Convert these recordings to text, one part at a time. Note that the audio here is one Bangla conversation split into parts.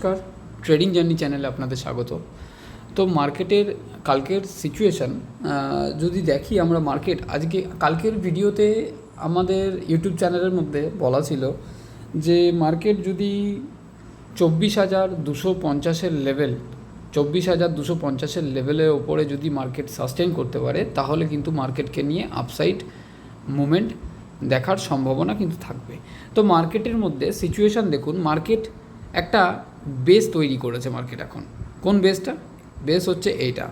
নমস্কার, ট্রেডিং জার্নি চ্যানেলে আপনাদের স্বাগত। তো মার্কেটের কালকের সিচুয়েশান যদি দেখি আমরা, মার্কেট আজকে কালকের ভিডিওতে আমাদের ইউটিউব চ্যানেলের মধ্যে বলা ছিল যে মার্কেট যদি 24,250 লেভেল, 24,250 লেভেলের ওপরে যদি মার্কেট সাস্টেন করতে পারে, তাহলে কিন্তু মার্কেটকে নিয়ে আপসাইড মুভমেন্ট দেখার সম্ভাবনা কিন্তু থাকবে। তো মার্কেটের মধ্যে সিচুয়েশান দেখুন, মার্কেট একটা বেস তৈরি করেছে। মার্কেট এখন কোন বেসটা? বেস হচ্ছে এইটা,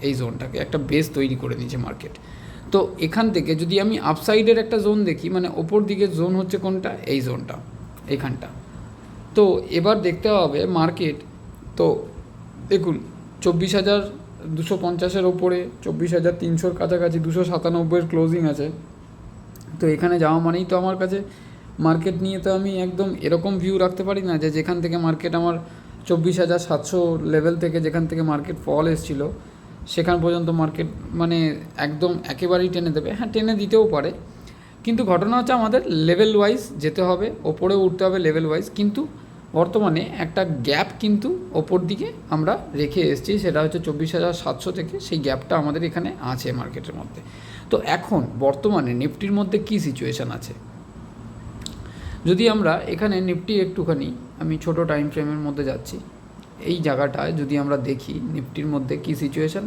এই জোনটাকে একটা বেস তৈরি করে নিয়েছে মার্কেট। তো এখান থেকে যদি আমি আপসাইডের একটা জোন দেখি, মানে ওপর দিকের জোন হচ্ছে কোনটা? এই জোনটা, এইখানটা। তো এবার দেখতে হবে মার্কেট, তো দেখুন 24,250 ওপরে, 24,300 কাছাকাছি, 297 ক্লোজিং আছে। তো এখানে যাওয়া মানেই তো আমার কাছে মার্কেট নিয়ে তো আমি একদম এরকম ভিউ রাখতে পারি না যে যেখান থেকে মার্কেট আমার 24,700 লেভেল থেকে যেখান থেকে মার্কেট ফল এসেছিলো সেখান পর্যন্ত মার্কেট মানে একদম একেবারেই টেনে দেবে। হ্যাঁ, টেনে দিতেও পারে, কিন্তু ঘটনা হচ্ছে আমাদের লেভেল ওয়াইজ যেতে হবে, ওপরে উঠতে হবে লেভেল ওয়াইজ। কিন্তু বর্তমানে একটা গ্যাপ কিন্তু ওপর দিকে আমরা রেখে এসেছি, সেটা হচ্ছে 24,700 থেকে। সেই গ্যাপটা আমাদের এখানে আছে মার্কেটের মধ্যে। তো এখন বর্তমানে নিফটির মধ্যে কী সিচুয়েশান আছে, যদি আমরা এখানে নিফটি একটুখানি, আমি ছোট টাইম ফ্রেমের মধ্যে যাচ্ছি, এই জায়গাটায় যদি আমরা দেখি নিফটির মধ্যে কী সিচুয়েশান,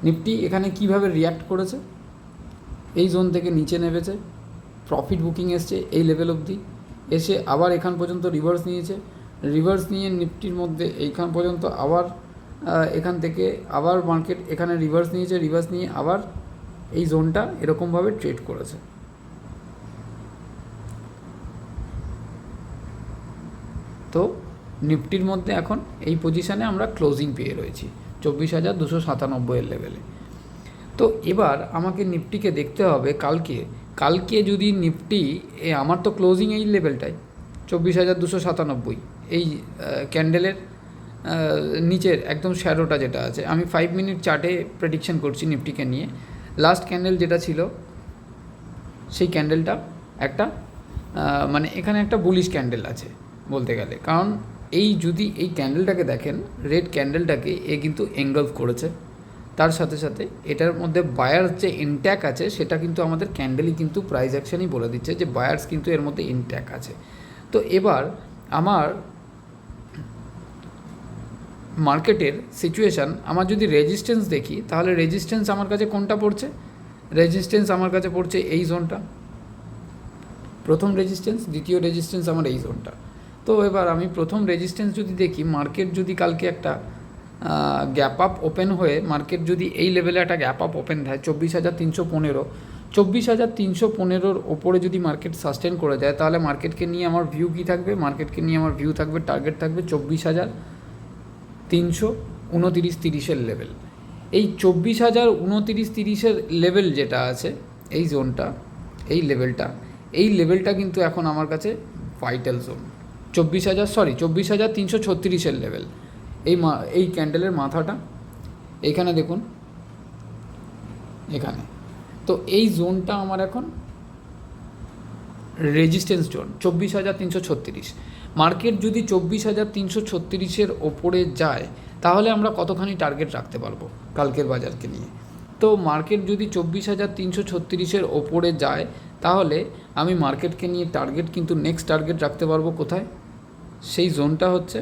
নিফটি এখানে কিভাবে রিয়্যাক্ট করেছে, এই জোন থেকে নিচে নেমেছে, প্রফিট বুকিং এসছে এই লেভেল অবধি, এসে আবার এখান পর্যন্ত রিভার্স নিয়েছে, রিভার্স নিয়ে নিফটির মধ্যে এইখান পর্যন্ত আবার এখান থেকে আবার মার্কেট এখানে রিভার্স নিয়েছে, রিভার্স নিয়ে আবার এই জোনটা এরকমভাবে ট্রেড করেছে। তো নিফটির মধ্যে এখন এই পজিশানে আমরা ক্লোজিং পেয়ে রয়েছি 24,297 লেভেলে। তো এবার আমাকে নিফটিকে দেখতে হবে কালকে যদি নিফটি, আমার তো ক্লোজিং এই লেভেলটাই 24,297, এই ক্যান্ডেলের নিচের একদম শ্যাডোটা যেটা আছে, আমি 5 মিনিট চার্টে প্রেডিকশন করছি নিফটিকে নিয়ে। লাস্ট ক্যান্ডেল যেটা ছিল সেই ক্যান্ডেলটা একটা মানে এখানে একটা বুলিশ ক্যান্ডেল আছে বলতে গেলে, কারণ এই যদি এই ক্যান্ডেলটাকে দেখেন, রেড ক্যান্ডেলটাকে কিন্তু এনগলফ করেছে, তার সাথে সাথে এটার মধ্যে বায়ার্স যে ইনট্যাক আছে সেটা কিন্তু আমাদের ক্যান্ডেলই কিন্তু প্রাইস অ্যাকশনই বলে দিচ্ছে যে বায়ার্স কিন্তু এর মধ্যে ইনট্যাক আছে। তো এবার আমার মার্কেটের সিচুয়েশান, আমার যদি রেজিস্ট্যান্স দেখি, তাহলে রেজিস্ট্যান্স আমার কাছে কোনটা পড়ছে? রেজিস্ট্যান্স আমার কাছে পড়ছে এই জোনটা, প্রথম রেজিস্ট্যান্স, দ্বিতীয় রেজিস্ট্যান্স আমার এই জোনটা। তো এবার আমি প্রথম রেজিস্ট্যান্স যদি দেখি, মার্কেট যদি কালকে একটা গ্যাপ আপ ওপেন হয়ে মার্কেট যদি এই লেভেলে একটা গ্যাপ আপ ওপেন দেয় 24,315, 24,315 ওপরে যদি মার্কেট সাস্টেন করে যায়, তাহলে মার্কেটকে নিয়ে আমার ভিউ কী থাকবে? মার্কেটকে নিয়ে আমার ভিউ থাকবে, টার্গেট থাকবে 24,329-30 লেভেল। এই 24,029-30 লেভেল যেটা আছে, এই জোনটা, এই লেভেলটা কিন্তু এখন আমার কাছে ভাইটাল জোন। 24,336 লেভেল, এই ক্যান্ডেলের মাথাটা এইখানে দেখুন, এখানে। তো এই জোনটা আমার এখন রেজিস্ট্যান্স জোন 24,336। মার্কেট যদি 24,336 ওপরে যায়, তাহলে আমরা কতখানি টার্গেট রাখতে পারবো কালকের বাজারকে নিয়ে? তো মার্কেট যদি 24,336 ওপরে যায়, তাহলে আমি মার্কেটকে নিয়ে টার্গেট কিন্তু নেক্সট টার্গেট রাখতে পারবো কোথায়? সেই জোনটা হচ্ছে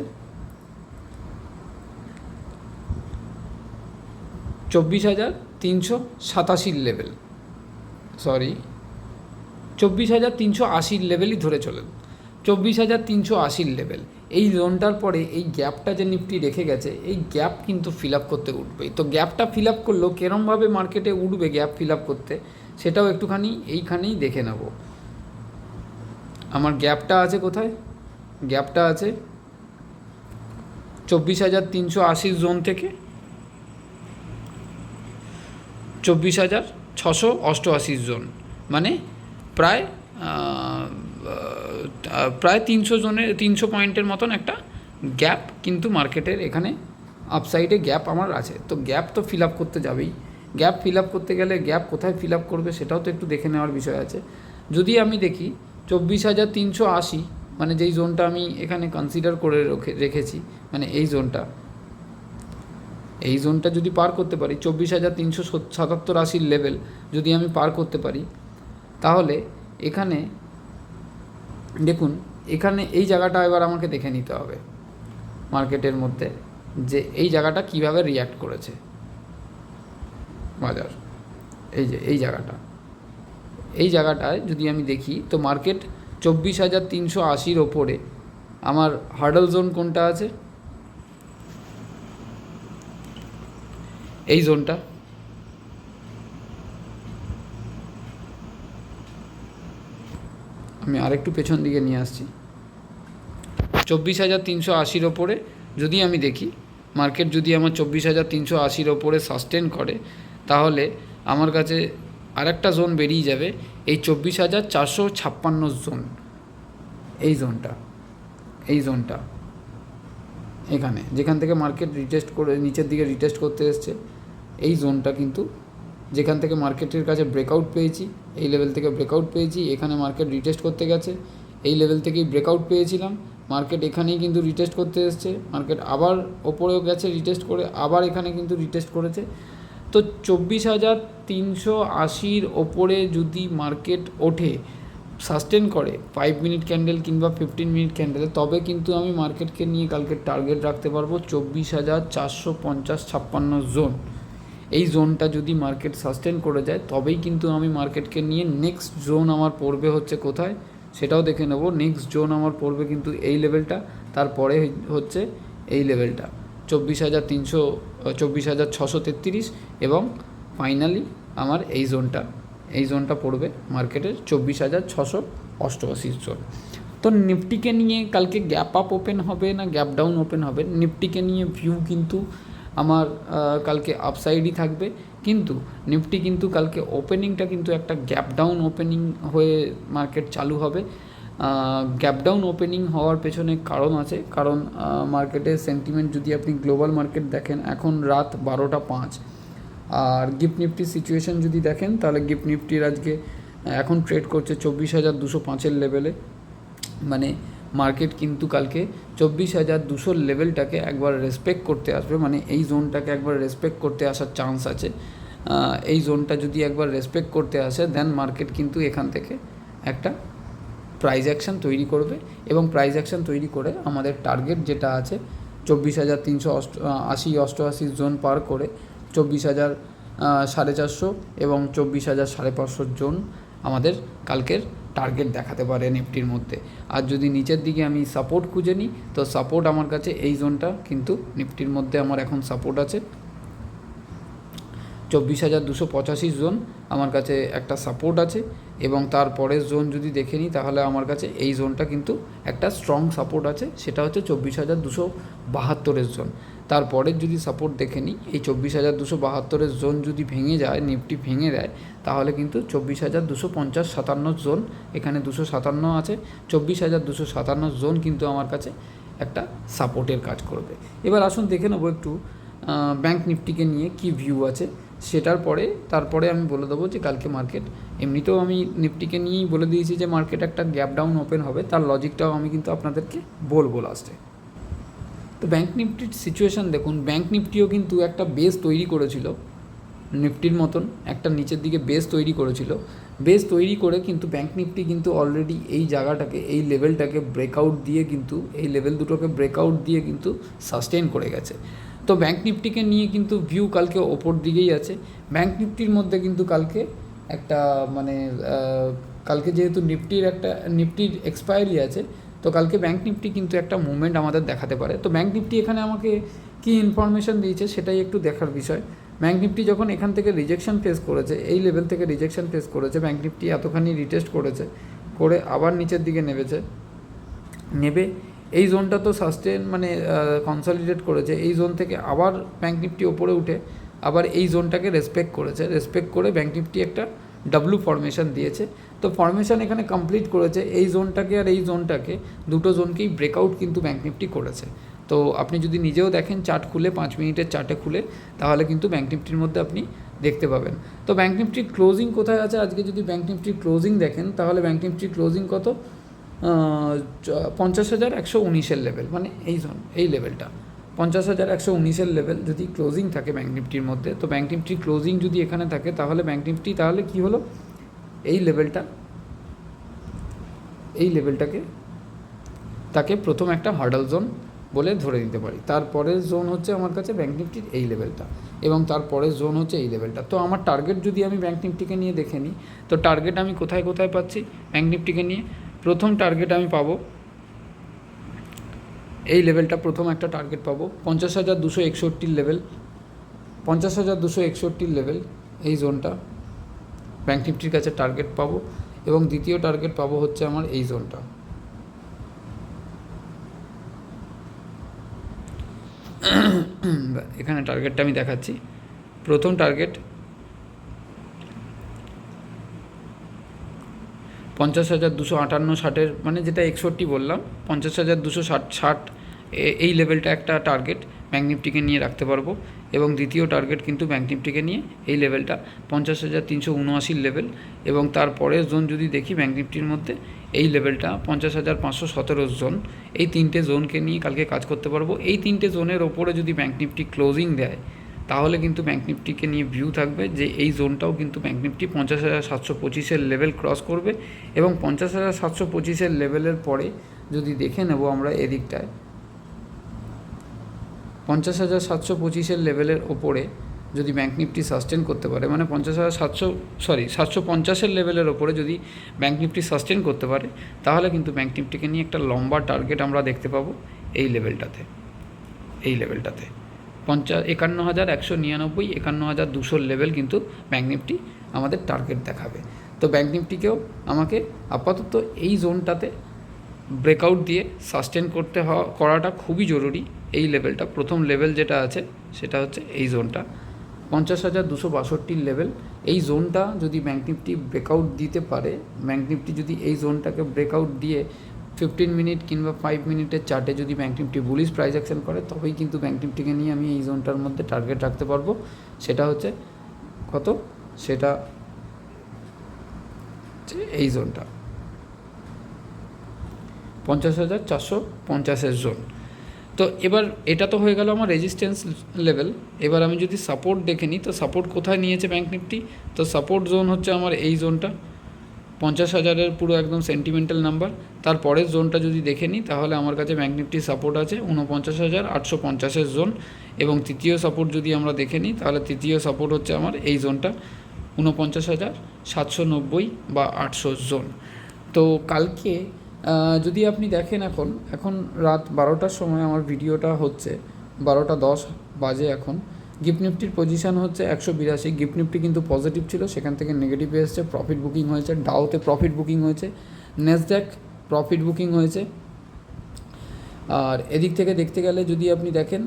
24,387 লেভেল, 24,380 লেভেলই ধরে চলেন, 24,380 লেভেল। এই জোনটার পরে এই গ্যাপটা যে নিফটি রেখে গেছে, এই গ্যাপ কিন্তু ফিল আপ করতে উঠবে। তো গ্যাপটা ফিল আপ করলেও কেরমভাবে মার্কেটে উঠবে গ্যাপ ফিল আপ করতে, সেটাও একটুখানি এইখানেই দেখে নেব। আমার গ্যাপটা আছে কোথায়? গ্যাপটা আছে 24,380 জোন থেকে 24,688 জোন, মানে প্রায় 300 পয়েন্টের মতন একটা গ্যাপ কিন্তু মার্কেটের এখানে আপসাইডে গ্যাপ আমার আছে। তো গ্যাপ তো ফিল আপ করতে যাবেই, গ্যাপ ফিল আপ করতে গেলে গ্যাপ কোথায় ফিল আপ করবে সেটাও তো একটু দেখে নেওয়ার বিষয় আছে। যদি আমি দেখি 24,380 মানে যেই জোনটা আমি এখানে কনসিডার করে রেখেছি, মানে এই জোনটা যদি পার করতে পারি 24,377-80 লেভেল যদি আমি পার করতে পারি, তাহলে এখানে দেখুন, এখানে এই জায়গাটা এবার আমাকে দেখে নিতে হবে মার্কেটের মধ্যে, যে এই জায়গাটা কিভাবে রিয়্যাক্ট করেছে বাজার। এই যে এই জায়গাটায় যদি আমি দেখি, তো মার্কেট 24,380 ওপরে আমার হার্ডল জোন কোনটা আছে, এই জোনটা। আমি আরেকটু পেছন দিকে নিয়ে আসছি। 24,380 ওপরে যদি আমি দেখি, মার্কেট যদি আমার 24,380 ওপরে সাস্টেন করে, তাহলে আমার কাছে আরেকটা জোন বেরিয়ে যাবে, এই 24,456 জোন, এই জোনটা এখানে যেখান থেকে মার্কেট রিটেস্ট করে নিচের দিকে রিটেস্ট করতে এসছে, এই জোনটা কিন্তু যেখান থেকে মার্কেটের কাছে ব্রেকআউট পেয়েছি, এই লেভেল থেকে ব্রেকআউট পেয়েছি, এখানে মার্কেট রিটেস্ট করতে গেছে, এই লেভেল থেকেই ব্রেকআউট পেয়েছিলাম, মার্কেট এখানেই কিন্তু রিটেস্ট করতে এসছে, মার্কেট আবার ওপরেও গেছে রিটেস্ট করে, আবার এখানে কিন্তু রিটেস্ট করেছে। তো 24,380 ওপরে যদি মার্কেট ওঠে, সাস্টেন করে 5 মিনিট ক্যান্ডেল কিংবা 15 মিনিট ক্যান্ডেলে, তবে কিন্তু আমি মার্কেটকে নিয়ে কালকে টার্গেট রাখতে পারবো 24,450-56 জোন। এই জোনটা যদি মার্কেট সাস্টেন করে যায়, তবেই কিন্তু আমি মার্কেটকে নিয়ে নেক্সট জোন আমার পড়বে হচ্ছে কোথায় সেটাও দেখে নেব। নেক্সট জোন আমার পড়বে কিন্তু এই লেভেলটা, তারপরে হচ্ছে এই লেভেলটা 24,633, এবং ফাইনালি আমার এই জোনটা পড়বে মার্কেটের 24,688 জোন। তো নিফটিকে নিয়ে কালকে গ্যাপ আপ ওপেন হবে না গ্যাপ ডাউন ওপেন হবে, নিফটিকে নিয়ে ভিউ কিন্তু আমার কালকে আপসাইডই থাকবে, কিন্তু নিফটি কিন্তু কালকে ওপেনিংটা কিন্তু একটা গ্যাপ ডাউন ওপেনিং হয়ে মার্কেট চালু হবে। গ্যাপ ডাউন ওপেনিং হওয়ার পেছনে কারণ আছে, কারণ মার্কেটের সেন্টিমেন্ট যদি আপনি গ্লোবাল মার্কেট দেখেন, এখন রাত 12:05, আর গিফট নিফটির সিচুয়েশান যদি দেখেন, তাহলে গিফট নিফটির আজকে এখন ট্রেড করছে 24,205 লেভেলে, মানে মার্কেট কিন্তু কালকে 24,200 লেভেলটাকে একবার রেসপেক্ট করতে আসবে, মানে এই জোনটাকে একবার রেসপেক্ট করতে আসার চান্স আছে। এই জোনটা যদি একবার রেসপেক্ট করতে আসে, দেন মার্কেট কিন্তু এখান থেকে একটা প্রাইস অ্যাকশান তৈরি করবে, এবং প্রাইস অ্যাকশান তৈরি করে আমাদের টার্গেট যেটা আছে 24,380-88 জোন পার করে 24,450 এবং 24,550 জোন আমাদের কালকের টার্গেট দেখাতে পারে নিফটির মধ্যে। আর যদি নিচের দিকে আমি সাপোর্ট খুঁজে নিই, তো সাপোর্ট আমার কাছে এই জোনটা কিন্তু নিফটির মধ্যে আমার এখন সাপোর্ট আছে 24,285 জোন আমার কাছে একটা সাপোর্ট আছে, এবং তারপরের জোন যদি দেখে নিই, তাহলে আমার কাছে এই জোনটা কিন্তু একটা স্ট্রং সাপোর্ট আছে, সেটা হচ্ছে 24,272 জোন। তারপরের যদি সাপোর্ট দেখে নিই, এই 24,272 জোন যদি ভেঙে যায়, নিফটি ভেঙে দেয়, তাহলে কিন্তু 24,250-57 জোন, এখানে 257 আছে, 24,257 জোন কিন্তু আমার কাছে একটা সাপোর্টের কাজ করবে। এবার আসুন দেখে নেবো একটু ব্যাঙ্ক নিফটিকে নিয়ে কি ভিউ আছে, তারপরে আমি বলে দেবো যে কালকে মার্কেট, এমনিতেও আমি নিফটিকে নিয়েই বলে দিয়েছি যে মার্কেট একটা গ্যাপ ডাউন ওপেন হবে, তার লজিকটাও আমি কিন্তু আপনাদেরকে বলবো লাস্টে। তো ব্যাঙ্ক নিফটির সিচুয়েশান দেখুন, ব্যাঙ্ক নিফটিও কিন্তু একটা বেস তৈরি করেছিল, নিফটির মতন একটা নিচের দিকে বেস তৈরি করেছিল, বেস তৈরি করে কিন্তু ব্যাঙ্ক নিফটি কিন্তু অলরেডি এই জায়গাটাকে, এই লেভেলটাকে ব্রেকআউট দিয়ে কিন্তু, এই লেভেল দুটোকে ব্রেকআউট দিয়ে কিন্তু সাস্টেন করে গেছে। তো ব্যাঙ্ক নিফটিকে নিয়ে কিন্তু ভিউ কালকে ওপর দিকেই আছে। ব্যাঙ্ক নিফটির মধ্যে কিন্তু কালকে একটা মানে কালকে যেহেতু নিফটির এক্সপায়ারি আছে, তো কালকে ব্যাঙ্ক নিফটি কিন্তু একটা মুভমেন্ট আমাদের দেখাতে পারে। তো ব্যাঙ্ক নিফটি এখানে আমাকে কী ইনফরমেশান দিয়েছে সেটাই একটু দেখার বিষয়। ব্যাঙ্ক নিফটি যখন এখান থেকে রিজেকশন ফেস করেছে, এই লেভেল থেকে রিজেকশন ফেস করেছে, ব্যাঙ্ক নিফটি এতখানি রিটেস্ট করে আবার নিচের দিকে নেবে এই জোনটা তো সাস্টেন মানে কনসলিডেট করেছে, এই জোন থেকে আবার ব্যাঙ্ক নিফটি ওপরে উঠে আবার এই জোনটাকে রেসপেক্ট করে ব্যাঙ্ক নিফটি একটা ডাব্লু ফরমেশন দিয়েছে। তো ফরমেশন এখানে কমপ্লিট করেছে, এই জোনটাকে আর এই জোনটাকে, দুটো জোনকেই ব্রেকআউট কিন্তু ব্যাঙ্ক নিফটি করেছে। তো আপনি যদি নিজেও দেখেন চার্ট খুলে, 5 মিনিটের চার্টে খুলে, তাহলে কিন্তু ব্যাঙ্ক নিফটির মধ্যে আপনি দেখতে পাবেন। তো ব্যাঙ্ক নিফটির ক্লোজিং কোথায় আছে, আজকে যদি ব্যাঙ্ক নিফটির ক্লোজিং দেখেন, তাহলে ব্যাঙ্ক নিফটির ক্লোজিং কত, 50,119 লেভেল, মানে এই জোন, এই লেভেলটা 50,119 লেভেল যদি ক্লোজিং থাকে ব্যাঙ্ক নিফটির মধ্যে, তো ব্যাঙ্ক নিফটির ক্লোজিং যদি এখানে থাকে তাহলে ব্যাঙ্ক নিফটি তাহলে কী হলো, এই লেভেলটাকে তাকে প্রথম একটা হার্ডাল জোন বলে ধরে দিতে পারি। তারপরের জোন হচ্ছে আমার কাছে ব্যাঙ্ক নিফটির এই লেভেলটা, এবং তারপরের জোন হচ্ছে এই লেভেলটা। তো আমার টার্গেট যদি আমি ব্যাঙ্ক নিফটিকে নিয়ে দেখে নিই, তো টার্গেট আমি কোথায় কোথায় পাচ্ছি ব্যাঙ্ক নিফটিকে নিয়ে। প্রথম টার্গেট আমি পাবো এই লেভেলটা, প্রথম একটা টার্গেট পাবো 50,261 লেভেল, 50,261 লেভেল, এই জোনটা ব্যাঙ্ক নিফটির কাছে টার্গেট পাবো। এবং দ্বিতীয় টার্গেট পাবো হচ্ছে আমার এই জোনটা, এখানে টার্গেটটা আমি দেখাচ্ছি। প্রথম টার্গেট 50,258 মানে যেটা 61 বললাম, 50,260 এই লেভেলটা একটা টার্গেট ব্যাঙ্ক নিফটিকে নিয়ে রাখতে পারবো। এবং দ্বিতীয় টার্গেট কিন্তু ব্যাঙ্ক নিফটিকে নিয়ে এই লেভেলটা 50,379 লেভেল। এবং তারপরের জোন যদি দেখি ব্যাঙ্ক নিফটির মধ্যে এই লেভেলটা 50,517 জোন, এই তিনটে জোনকে নিয়ে কালকে কাজ করতে পারবো। এই তিনটে জোনের ওপরে যদি ব্যাঙ্ক নিফটি ক্লোজিং দেয় তাহলে কিন্তু ব্যাঙ্ক নিফটিকে নিয়ে ভিউ থাকবে যে এই জোনটাও কিন্তু ব্যাঙ্ক নিফটি 50,725 লেভেল ক্রস করবে। এবং 50,725 লেভেলের পরে যদি দেখে নেব আমরা এদিকটায় 50,725 লেভেলের ওপরে যদি ব্যাঙ্ক নিফটি সাস্টেন করতে পারে, মানে 750 লেভেলের ওপরে যদি ব্যাঙ্ক নিফটি সাস্টেন করতে পারে, তাহলে কিন্তু ব্যাঙ্ক নিফটিকে নিয়ে একটা লম্বা টার্গেট আমরা দেখতে পাবো এই লেভেলটাতে, 51,199, 51,200 লেভেল কিন্তু ব্যাঙ্ক নিফটি আমাদের টার্গেট দেখাবে। তো ব্যাঙ্ক নিফটিকেও আমাকে আপাতত এই জোনটাতে ব্রেকআউট দিয়ে সাস্টেন করাটা খুবই জরুরি। এই লেভেলটা, প্রথম লেভেল যেটা আছে সেটা হচ্ছে এই জোনটা 50,262 লেভেল। এই জোনটা যদি ব্যাঙ্ক নিফটি ব্রেকআউট দিতে পারে, ব্যাঙ্ক নিফটি যদি এই জোনটাকে ব্রেকআউট দিয়ে 15 মিনিট কিংবা 5 মিনিটের চার্টে যদি bank Nifty bullish price action করে, তবেই কিন্তু ব্যাঙ্ক নিফটিকে নিয়ে আমি এই জোনটার মধ্যে টার্গেট রাখতে পারবো। সেটা হচ্ছে কত, সেটা হচ্ছে এই জোনটা 50,450 জোন। তো এবার এটা তো হয়ে গেল আমার রেজিস্ট্যান্স লেভেল। এবার আমি যদি সাপোর্ট দেখে নিই, তো সাপোর্ট কোথায় নিয়েছে ব্যাঙ্ক নিফটি, তো সাপোর্ট জোন হচ্ছে আমার এই জোনটা 50,000 পুরো একদম সেন্টিমেন্টাল নাম্বার। তারপরের জোনটা যদি দেখে নিই তাহলে আমার কাছে ব্যাঙ্ক নিফটি সাপোর্ট আছে 49,850 জোন। এবং তৃতীয় সাপোর্ট যদি আমরা দেখে নিই তাহলে তৃতীয় সাপোর্ট হচ্ছে আমার এই জোনটা 49,790 বা 800 জোন। তো কালকে যদি আপনি দেখেন, এখন রাত 12টার সময় আমার ভিডিওটা হচ্ছে, 12:10 বাজে এখন। গিফট নিফটির পজিশান হচ্ছে 182। গিফট নিফটি কিন্তু পজিটিভ ছিল, সেখান থেকে নেগেটিভে এসছে, প্রফিট বুকিং হয়েছে, ডাউতে প্রফিট বুকিং হয়েছে, ন্যাসড্যাক প্রফিট বুকিং হয়েছে। আর এদিক থেকে দেখতে গেলে যদি আপনি দেখেন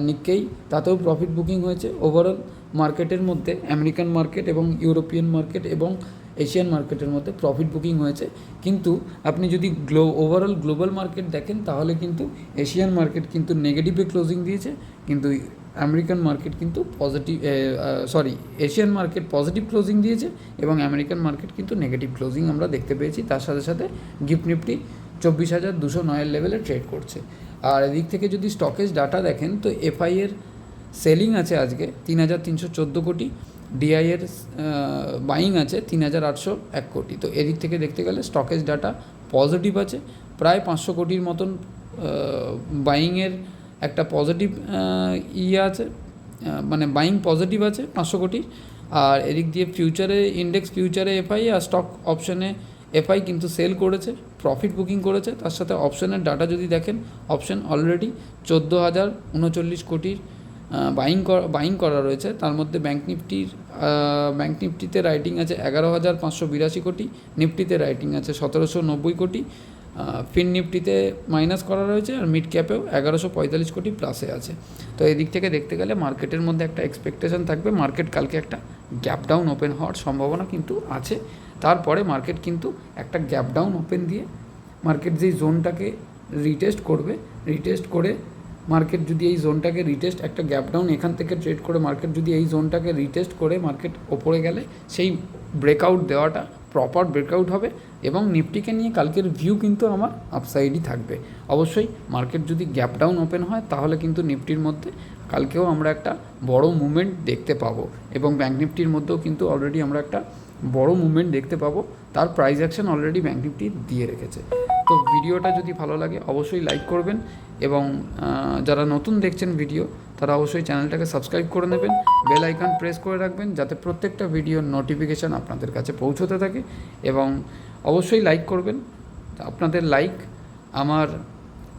নিক্কেই, তাতেও প্রফিট বুকিং হয়েছে। ওভারঅল মার্কেটের মধ্যে আমেরিকান মার্কেট এবং ইউরোপিয়ান মার্কেট এবং এশিয়ান মার্কেটের মধ্যে প্রফিট বুকিং হয়েছে। কিন্তু আপনি যদি ওভারঅল গ্লোবাল মার্কেট দেখেন তাহলে কিন্তু এশিয়ান মার্কেট কিন্তু নেগেটিভে ক্লোজিং দিয়েছে, কিন্তু আমেরিকান মার্কেট কিন্তু এশিয়ান মার্কেট পজিটিভ ক্লোজিং দিয়েছে এবং আমেরিকান মার্কেট কিন্তু নেগেটিভ ক্লোজিং আমরা দেখতে পেয়েছি। তার সাথে সাথে গিফট নিফটি 24,209 লেভেলে ট্রেড করছে। আর এদিক থেকে যদি স্টকেজ ডাটা দেখেন, তো এফআই এর সেলিং আছে আজকে 3,314 কোটি, ডিআই এর বাইং আছে 3,801 কোটি। তো এদিক থেকে দেখতে গেলে স্টকেজ ডাটা পজিটিভ আছে, প্রায় 500 কোটির মতন বাইংয়ের একটা পজিটিভ আছে, মানে বাইং পজিটিভ আছে 500 কোটি। আর এদিক দিয়ে ফিউচারে, ইন্ডেক্স ফিউচারে এফআই আর স্টক অপশানে এফআই কিন্তু সেল করেছে, প্রফিট বুকিং করেছে। তার সাথে অপশানের ডাটা যদি দেখেন, অপশান অলরেডি 14,039 কোটির বাইং করা রয়েছে। তার মধ্যে ব্যাঙ্ক নিফটিতে রাইটিং আছে 11,582 কোটি, নিফটিতে রাইটিং আছে 1,790 কোটি, ফিন নিফটিতে মাইনাস করা রয়েছে, আর মিড ক্যাপেও 1,145 কোটি প্লাসে আছে। তো এদিক থেকে দেখতে গেলে মার্কেটের মধ্যে একটা এক্সপেকটেশন থাকবে, মার্কেট কালকে একটা গ্যাপ ডাউন ওপেন হওয়ার সম্ভাবনা কিন্তু আছে। তারপরে মার্কেট কিন্তু একটা গ্যাপ ডাউন ওপেন দিয়ে মার্কেট যেই জোনটাকে রিটেস্ট করে মার্কেট যদি এই জোনটাকে রিটেস্ট, একটা গ্যাপ ডাউন এখান থেকে ট্রেড করে মার্কেট যদি এই জোনটাকে রিটেস্ট করে মার্কেট ওপরে গেলে সেই ব্রেকআউট দেওয়াটা প্রপার ব্রেকআউট হবে এবং নিফটিকে নিয়ে কালকের ভিউ কিন্তু আমার আপসাইডই থাকবে। অবশ্যই মার্কেট যদি গ্যাপ ডাউন ওপেন হয় তাহলে কিন্তু নিফটির মধ্যে কালকেও আমরা একটা বড় মুভমেন্ট দেখতে পাবো এবং ব্যাঙ্ক নিফটির মধ্যেও কিন্তু অলরেডি আমরা একটা বড় মুভমেন্ট দেখতে পাবো। তার price action already bank Nifty দিয়ে রেখেছে। তো ভিডিওটা যদি ভালো লাগে অবশ্যই লাইক করবেন এবং যারা নতুন দেখছেন ভিডিও তারা অবশ্যই চ্যানেলটাকে সাবস্ক্রাইব করে নেবেন, বেল আইকন প্রেস করে রাখবেন যাতে প্রত্যেকটা ভিডিওর নোটিফিকেশান আপনাদের কাছে পৌঁছতে থাকে এবং অবশ্যই লাইক করবেন। আপনাদের লাইক আমার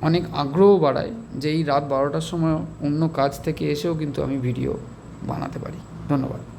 অনেক আগ্রহ বাড়ায় যে এই রাত 12টার সময় অন্য কাজ থেকে এসেও কিন্তু আমি ভিডিও বানাতে পারি। ধন্যবাদ।